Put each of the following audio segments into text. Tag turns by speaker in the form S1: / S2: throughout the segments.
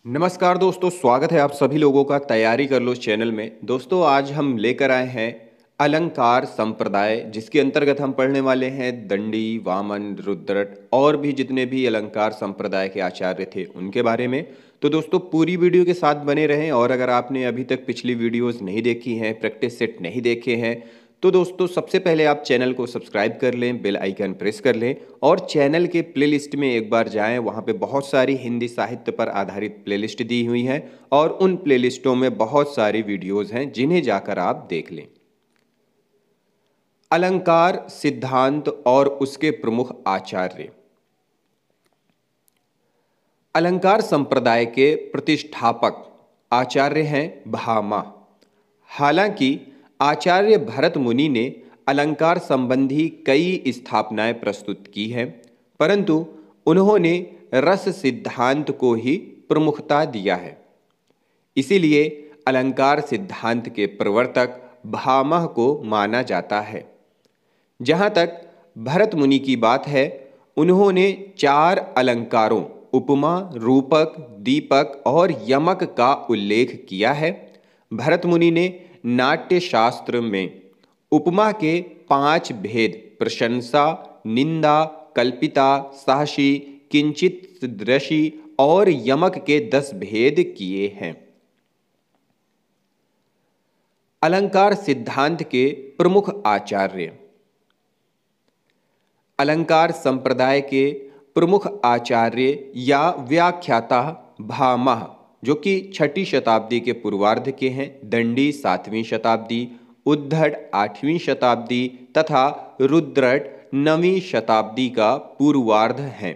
S1: नमस्कार दोस्तों, स्वागत है आप सभी लोगों का तैयारी कर लो चैनल में। दोस्तों आज हम लेकर आए हैं अलंकार संप्रदाय, जिसके अंतर्गत हम पढ़ने वाले हैं दंडी, वामन, रुद्रट और भी जितने भी अलंकार संप्रदाय के आचार्य थे उनके बारे में। तो दोस्तों पूरी वीडियो के साथ बने रहें, और अगर आपने अभी तक पिछली वीडियोस नहीं देखी हैं, प्रैक्टिस सेट नहीं देखे हैं, तो दोस्तों सबसे पहले आप चैनल को सब्सक्राइब कर लें, बेल आइकन प्रेस कर लें और चैनल के प्लेलिस्ट में एक बार जाएं। वहां पे बहुत सारी हिंदी साहित्य पर आधारित प्लेलिस्ट दी हुई हैं और उन प्लेलिस्टों में बहुत सारी वीडियोस हैं जिन्हें जाकर आप देख लें। अलंकार सिद्धांत और उसके प्रमुख आचार्य। अलंकार संप्रदाय के प्रतिष्ठापक आचार्य हैं भामा। हालांकि आचार्य भरत मुनि ने अलंकार संबंधी कई स्थापनाएं प्रस्तुत की हैं, परंतु उन्होंने रस सिद्धांत को ही प्रमुखता दिया है। इसीलिए अलंकार सिद्धांत के प्रवर्तक भामह को माना जाता है। जहाँ तक भरत मुनि की बात है, उन्होंने 4 अलंकारों उपमा, रूपक, दीपक और यमक का उल्लेख किया है। भरत मुनि ने नाट्य शास्त्र में उपमा के 5 भेद प्रशंसा, निंदा, कल्पिता, साहसी, किंचित दृशी और यमक के 10 भेद किए हैं। अलंकार सिद्धांत के प्रमुख आचार्य। अलंकार संप्रदाय के प्रमुख आचार्य या व्याख्याता भामह, जो कि 6ठी शताब्दी के पूर्वार्ध के हैं, दंडी 7वीं शताब्दी, उद्धट 8वीं शताब्दी तथा रुद्रट 9वीं शताब्दी का पूर्वार्ध हैं।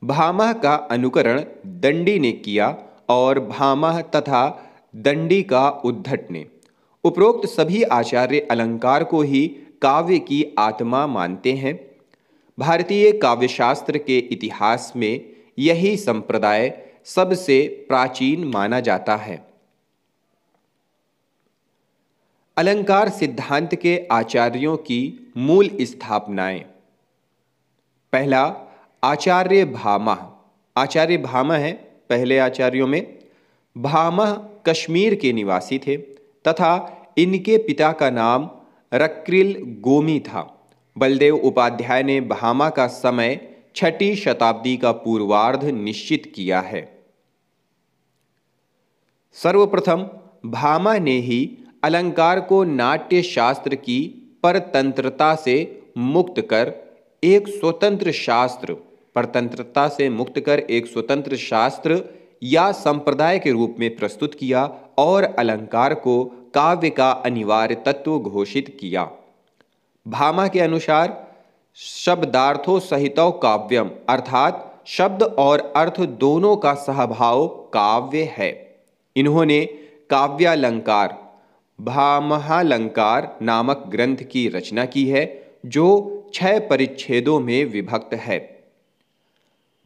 S1: भामह का अनुकरण दंडी ने किया और भामह तथा दंडी का उद्धट ने। उपरोक्त सभी आचार्य अलंकार को ही काव्य की आत्मा मानते हैं। भारतीय काव्यशास्त्र के इतिहास में यही संप्रदाय सबसे प्राचीन माना जाता है। अलंकार सिद्धांत के आचार्यों की मूल स्थापनाएं। पहला, आचार्य भामह। आचार्य भामह हैं पहले आचार्यों में। भामह कश्मीर के निवासी थे तथा इनके पिता का नाम रक्रिल गोमी था। बलदेव उपाध्याय ने भामा का समय 6ठी शताब्दी का पूर्वार्ध निश्चित किया है। सर्वप्रथम भामा ने ही अलंकार को नाट्य शास्त्र की परतंत्रता से मुक्त कर एक स्वतंत्र शास्त्र परतंत्रता से मुक्त कर एक स्वतंत्र शास्त्र या संप्रदाय के रूप में प्रस्तुत किया और अलंकार को काव्य का अनिवार्य तत्व घोषित किया। भामा के अनुसार शब्दार्थो सहितो काव्यम, अर्थात शब्द और अर्थ दोनों का सहभाव काव्य है। इन्होंने काव्यालंकार भामहालंकार नामक ग्रंथ की रचना की है, जो 6 परिच्छेदों में विभक्त है।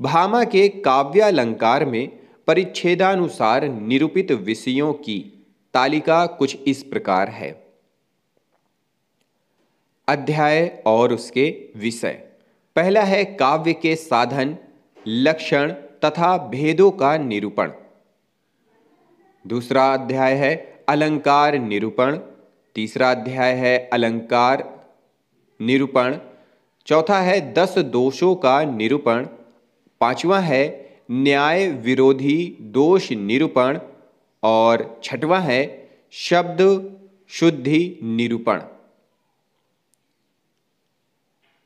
S1: भामा के काव्यालंकार में परिच्छेदानुसार निरूपित विषयों की तालिका कुछ इस प्रकार है। अध्याय और उसके विषय। पहला है काव्य के साधन, लक्षण तथा भेदों का निरूपण। दूसरा अध्याय है अलंकार निरूपण। तीसरा अध्याय है अलंकार निरूपण। चौथा है 10 दोषों का निरूपण। 5वां है न्याय विरोधी दोष निरूपण और 6वां है शब्द शुद्धि निरूपण।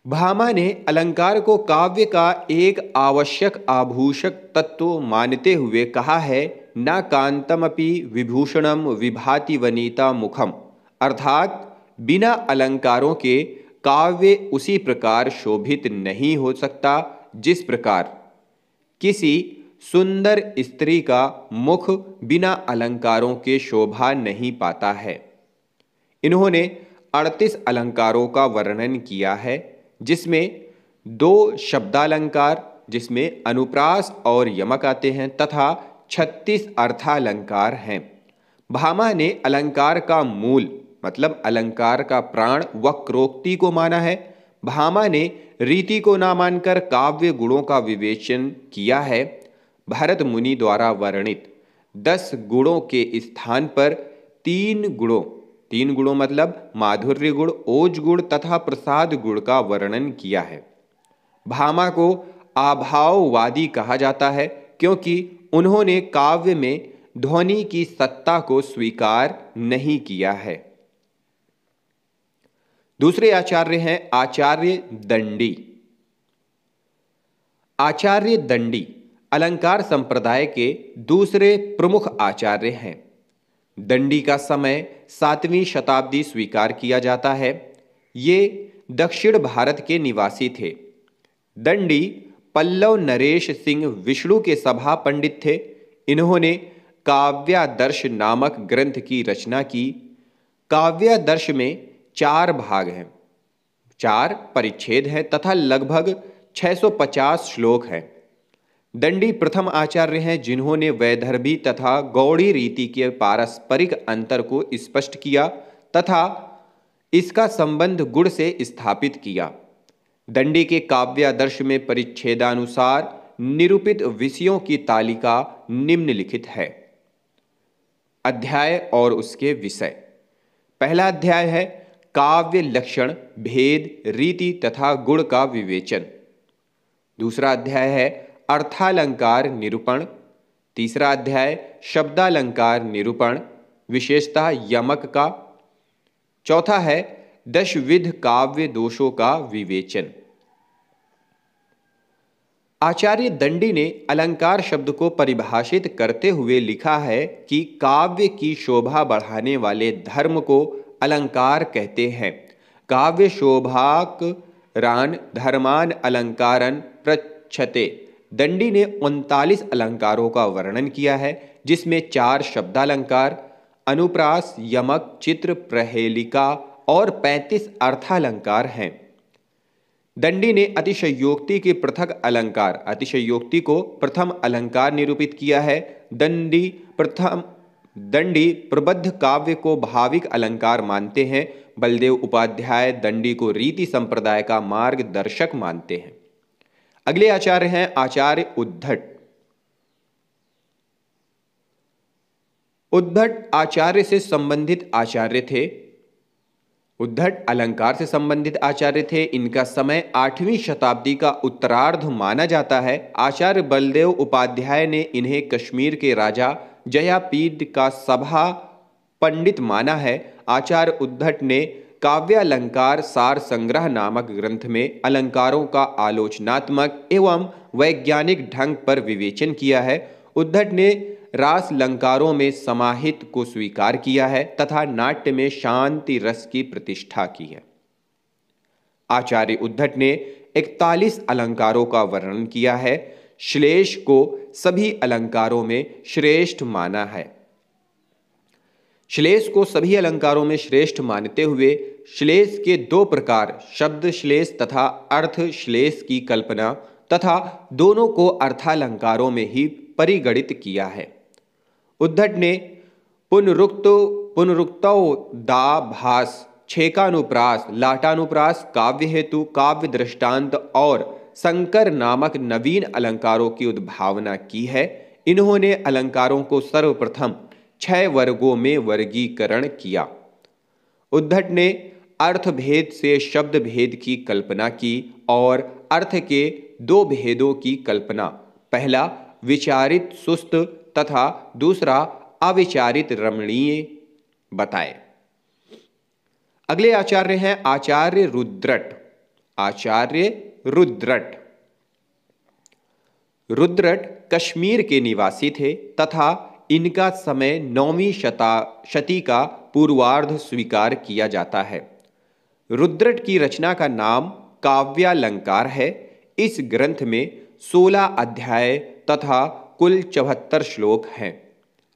S1: भामा ने अलंकार को काव्य का एक आवश्यक आभूषक तत्व मानते हुए कहा है, न कांतमपि विभूषणम विभाति वनिता मुखम, अर्थात बिना अलंकारों के काव्य उसी प्रकार शोभित नहीं हो सकता जिस प्रकार किसी सुंदर स्त्री का मुख बिना अलंकारों के शोभा नहीं पाता है। इन्होंने 38 अलंकारों का वर्णन किया है, जिसमें 2 शब्दालंकार जिसमें अनुप्रास और यमक आते हैं तथा 36 अर्थालंकार हैं। भामा ने अलंकार का मूल मतलब अलंकार का प्राण वक्रोक्ति को माना है। भामा ने रीति को ना मानकर काव्य गुणों का विवेचन किया है। भरत मुनि द्वारा वर्णित 10 गुणों के स्थान पर 3 गुणों मतलब माधुर्य गुण, ओज गुण तथा प्रसाद गुण का वर्णन किया है। भामा को अभाववादी कहा जाता है क्योंकि उन्होंने काव्य में ध्वनि की सत्ता को स्वीकार नहीं किया है। दूसरे आचार्य हैं आचार्य दंडी। आचार्य दंडी अलंकार संप्रदाय के दूसरे प्रमुख आचार्य हैं। दंडी का समय 7वीं शताब्दी स्वीकार किया जाता है। ये दक्षिण भारत के निवासी थे। दंडी पल्लव नरेश सिंह विष्णु के सभा पंडित थे। इन्होंने काव्यादर्श नामक ग्रंथ की रचना की। काव्यादर्श में 4 भाग हैं, 4 परिच्छेद हैं तथा लगभग 650 श्लोक हैं। दंडी प्रथम आचार्य हैं जिन्होंने वैदर्भी तथा गौड़ी रीति के पारस्परिक अंतर को स्पष्ट किया तथा इसका संबंध गुण से स्थापित किया। दंडी के काव्यादर्श में परिच्छेदानुसार निरूपित विषयों की तालिका निम्नलिखित है। अध्याय और उसके विषय। पहला अध्याय है काव्य लक्षण, भेद, रीति तथा गुण का विवेचन। दूसरा अध्याय है अर्थालंकार निरूपण। तीसरा अध्याय शब्दालंकार निरूपण, विशेषतः यमक का। चौथा है दशविध काव्य दोषों का विवेचन। आचार्य दंडी ने अलंकार शब्द को परिभाषित करते हुए लिखा है कि काव्य की शोभा बढ़ाने वाले धर्म को अलंकार कहते हैं। काव्य शोभाक रान धर्मान अलंकारन प्रच्छते। दंडी ने 39 अलंकारों का वर्णन किया है, जिसमें 4 शब्दालंकार, अनुप्रास, यमक, चित्र, प्रहेलिका और 35 अर्थालंकार हैं। दंडी ने अतिशयोक्ति के पृथक अलंकार, अतिशयोक्ति को प्रथम अलंकार निरूपित किया है। दंडी प्रबद्ध काव्य को भाविक अलंकार मानते हैं। बलदेव उपाध्याय दंडी को रीति संप्रदाय का मार्गदर्शक मानते हैं। अगले आचार्य हैं आचार्य उद्धट। उद्धट आचार्य से संबंधित आचार्य थे। उद्धट अलंकार से संबंधित आचार्य थे। इनका समय 8वीं शताब्दी का उत्तरार्ध माना जाता है। आचार्य बलदेव उपाध्याय ने इन्हें कश्मीर के राजा जयापीड का सभा पंडित माना है। आचार्य उद्धट ने काव्यालंकार सार संग्रह नामक ग्रंथ में अलंकारों का आलोचनात्मक एवं वैज्ञानिक ढंग पर विवेचन किया है। उद्धट ने रासलंकारों में समाहित को स्वीकार किया है तथा नाट्य में शांति रस की प्रतिष्ठा की है। आचार्य उद्धट ने 41 अलंकारों का वर्णन किया है। श्लेष को सभी अलंकारों में श्रेष्ठ माना है। श्लेष को सभी अलंकारों में श्रेष्ठ मानते हुए श्लेष के 2 प्रकार, शब्द श्लेष तथा अर्थ श्लेष की कल्पना तथा दोनों को अर्थालंकारों में ही परिगणित किया है। उद्धट ने पुनरुक्तो दाभास, छेकानुप्रास, लाटानुप्रास, काव्य हेतु, काव्य दृष्टांत और संकर नामक नवीन अलंकारों की उद्भावना की है। इन्होंने अलंकारों को सर्वप्रथम 6 वर्गों में वर्गीकरण किया। उद्धट ने अर्थ भेद से शब्द भेद की कल्पना की और अर्थ के 2 भेदों की कल्पना, पहला विचारित सुस्त तथा दूसरा अविचारित रमणीय बताए। अगले आचार्य हैं आचार्य रुद्रट। आचार्य रुद्रट कश्मीर के निवासी थे तथा इनका समय 9वीं शती का पूर्वार्ध स्वीकार किया जाता है। रुद्रट की रचना का नाम काव्यालंकार है। इस ग्रंथ में 16 अध्याय तथा कुल 74 श्लोक हैं।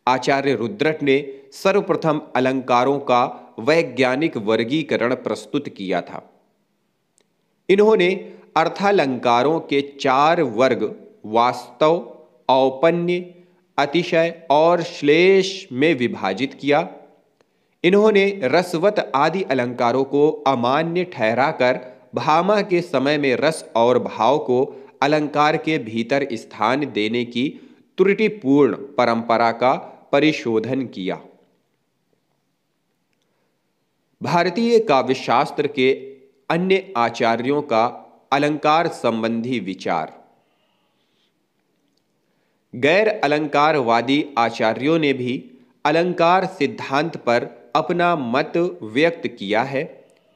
S1: आचार्य रुद्रट ने सर्वप्रथम अलंकारों का वैज्ञानिक वर्गीकरण प्रस्तुत किया था। इन्होंने अर्थालंकारों के 4 वर्ग वास्तव, औपन्य, अतिशय और श्लेष में विभाजित किया। इन्होंने रसवत आदि अलंकारों को अमान्य ठहराकर भामा के समय में रस और भाव को अलंकार के भीतर स्थान देने की त्रुटिपूर्ण परंपरा का परिशोधन किया। भारतीय काव्यशास्त्र के अन्य आचार्यों का अलंकार संबंधी विचार। गैर अलंकारवादी आचार्यों ने भी अलंकार सिद्धांत पर अपना मत व्यक्त किया है,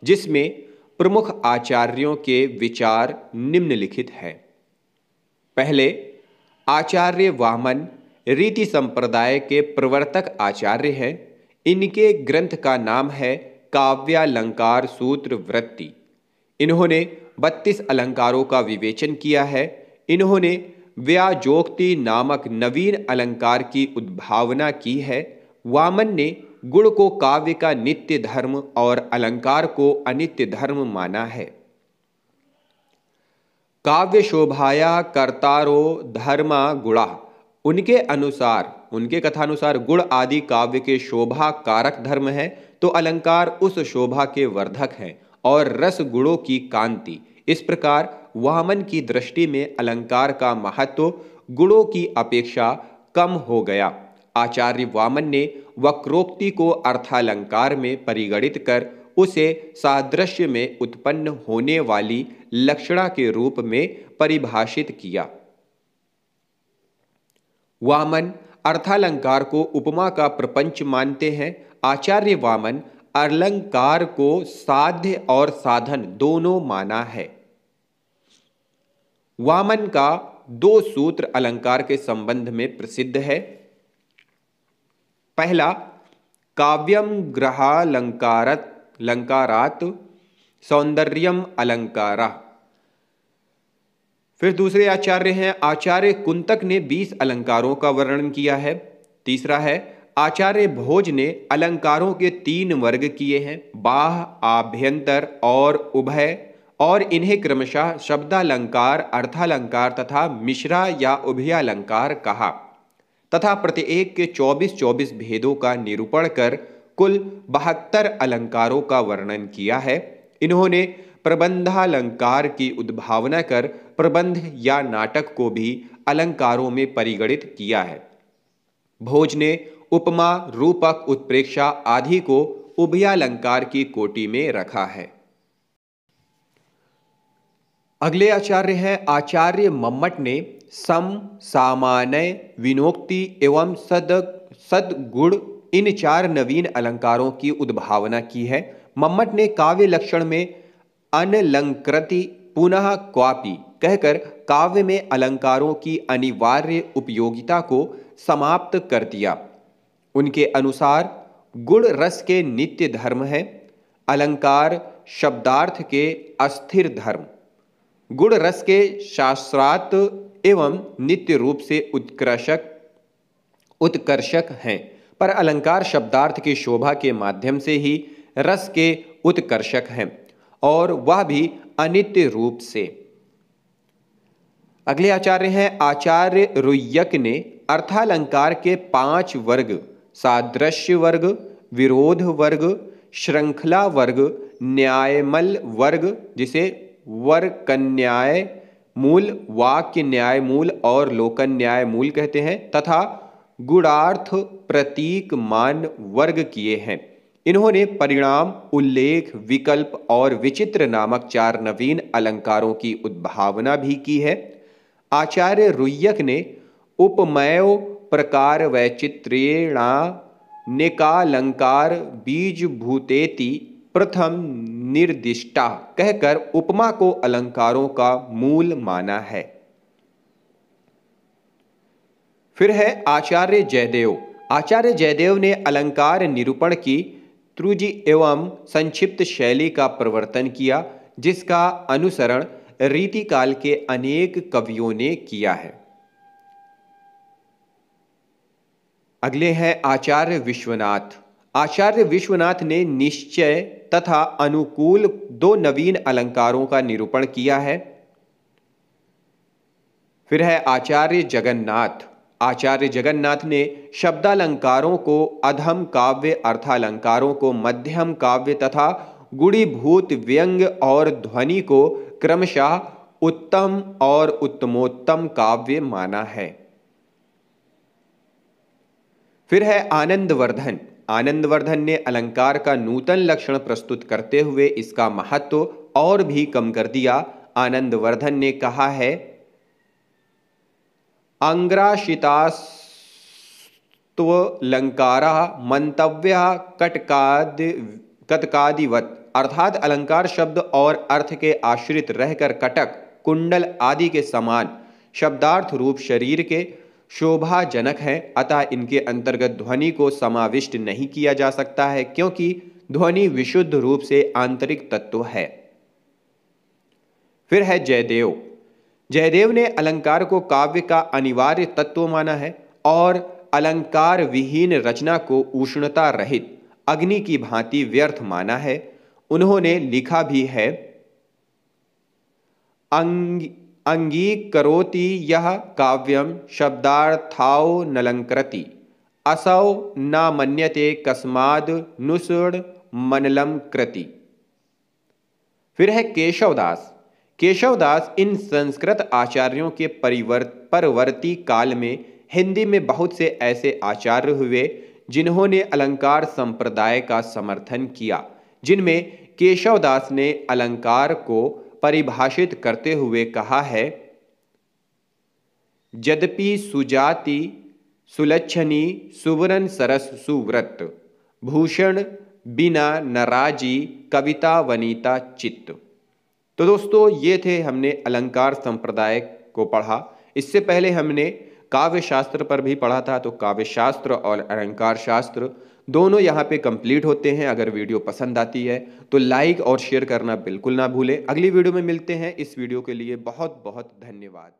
S1: जिसमें प्रमुख आचार्यों के विचार निम्नलिखित हैं। पहले, आचार्य वामन रीति संप्रदाय के प्रवर्तक आचार्य हैं। इनके ग्रंथ का नाम है काव्यालंकार सूत्र वृत्ति। इन्होंने 32 अलंकारों का विवेचन किया है। इन्होंने व्याजोक्ति नामक नवीन अलंकार की उद्भावना की है। वामन ने गुण को काव्य का नित्य धर्म और अलंकार को अनित्य धर्म माना है। काव्य शोभाया कर्तारो धर्मा गुणा। उनके कथानुसार गुण आदि काव्य के शोभा कारक धर्म है, तो अलंकार उस शोभा के वर्धक हैं और रस गुणों की कांति। इस प्रकार वामन की दृष्टि में अलंकार का महत्व गुणों की अपेक्षा कम हो गया। आचार्य वामन ने वक्रोक्ति को अर्थालंकार में परिगणित कर उसे सादृश्य में उत्पन्न होने वाली लक्षणा के रूप में परिभाषित किया। वामन अर्थालंकार को उपमा का प्रपंच मानते हैं। आचार्य वामन अलंकार को साध्य और साधन दोनों माना है। वामन का 2 सूत्र अलंकार के संबंध में प्रसिद्ध है। पहला, काव्यम ग्रहालंकारात सौंदर्यम अलंकारा। फिर दूसरे आचार्य हैं आचार्य कुंतक ने 20 अलंकारों का वर्णन किया है। तीसरा है आचार्य भोज ने अलंकारों के 3 वर्ग किए हैं, बाह्य, आभ्यंतर और उभय, और इन्हें क्रमशः शब्दालंकार, अर्थालंकार तथा मिश्रा या उभयालंकार कहा, तथा प्रत्येक के 24-24 भेदों का निरूपण कर कुल 72 अलंकारों का वर्णन किया है। इन्होंने प्रबंधालंकार की उद्भावना कर प्रबंध या नाटक को भी अलंकारों में परिगणित किया है। भोज ने उपमा, रूपक, उत्प्रेक्षा आदि को उभयालंकार की कोटि में रखा है। अगले आचार्य हैं आचार्य मम्मट ने सम, सामान्य, विनोक्ति एवं सदगुण इन 4 नवीन अलंकारों की उद्भावना की है। मम्मट ने काव्य लक्षण में अनलंकृति पुनः क्वापि कहकर काव्य में अलंकारों की अनिवार्य उपयोगिता को समाप्त कर दिया। उनके अनुसार गुण रस के नित्य धर्म है, अलंकार शब्दार्थ के अस्थिर धर्म। गुण रस के शास्त्रार्थ एवं नित्य रूप से उत्कर्षक हैं, पर अलंकार शब्दार्थ की शोभा के माध्यम से ही रस के उत्कर्षक हैं, और वह भी अनित्य रूप से। अगले आचार्य हैं आचार्य रुय्यक ने अर्थालंकार के 5 वर्ग, सादृश्य वर्ग, विरोध वर्ग, श्रृंखला वर्ग, न्यायमल वर्ग, जिसे वर्कन्याय मूल, वाक्य न्याय मूल और लोकन न्याय मूल कहते हैं, तथा गुणार्थ प्रतीक मान वर्ग किए हैं। इन्होंने परिणाम, उल्लेख, विकल्प और विचित्र नामक 4 नवीन अलंकारों की उद्भावना भी की है। आचार्य रुय्यक ने उपमेय प्रकार वैचित्र्येणा नेकालंकार बीजभूतेति प्रथम निर्दिष्टा कहकर उपमा को अलंकारों का मूल माना है। फिर है आचार्य जयदेव। आचार्य जयदेव ने अलंकार निरूपण की त्रुजि एवं संक्षिप्त शैली का प्रवर्तन किया, जिसका अनुसरण रीतिकाल के अनेक कवियों ने किया है। अगले हैं आचार्य विश्वनाथ। आचार्य विश्वनाथ ने निश्चय तथा अनुकूल 2 नवीन अलंकारों का निरूपण किया है। फिर है आचार्य जगन्नाथ। आचार्य जगन्नाथ ने शब्दालंकारों को अधम काव्य, अर्थालंकारों को मध्यम काव्य तथा गुणीभूत व्यंग्य और ध्वनि को क्रमशः उत्तम और उत्तमोत्तम काव्य माना है। फिर है आनंदवर्धन। आनंदवर्धन ने अलंकार का नूतन लक्षण प्रस्तुत करते हुए इसका महत्व और भी कम कर दिया। आनंदवर्धन ने कहा है, अंग्राशितास्त्वलंकारा मंतव्या कटकादिवत, अर्थात अलंकार शब्द और अर्थ के आश्रित रहकर कटक, कुंडल आदि के समान शब्दार्थ रूप शरीर के शोभाजनक हैं, अतः इनके अंतर्गत ध्वनि को समाविष्ट नहीं किया जा सकता है, क्योंकि ध्वनि विशुद्ध रूप से आंतरिक तत्व है। फिर है जयदेव। जयदेव ने अलंकार को काव्य का अनिवार्य तत्व माना है और अलंकार विहीन रचना को उष्णता रहित अग्नि की भांति व्यर्थ माना है। उन्होंने लिखा भी है, अंगीकरोति यह काव्यम शब्दार्थाओनलंकृति, असौ न मन्यते कस्माद् नुसृण मनलम कृति। फिर है केशवदास। केशवदास इन संस्कृत आचार्यों के परवर्ती काल में हिंदी में बहुत से ऐसे आचार्य हुए जिन्होंने अलंकार संप्रदाय का समर्थन किया, जिनमें केशवदास ने अलंकार को परिभाषित करते हुए कहा है, यद्यपि सुजाति सुलक्षणी सुवरन सरस सुव्रत, भूषण बिना नराजी कविता वनिता चित्त। तो दोस्तों, ये थे, हमने अलंकार संप्रदाय को पढ़ा। इससे पहले हमने काव्य शास्त्र पर भी पढ़ा था, तो काव्य शास्त्र और अलंकार शास्त्र दोनों यहाँ पे कंप्लीट होते हैं। अगर वीडियो पसंद आती है तो लाइक और शेयर करना बिल्कुल ना भूलें। अगली वीडियो में मिलते हैं। इस वीडियो के लिए बहुत बहुत धन्यवाद।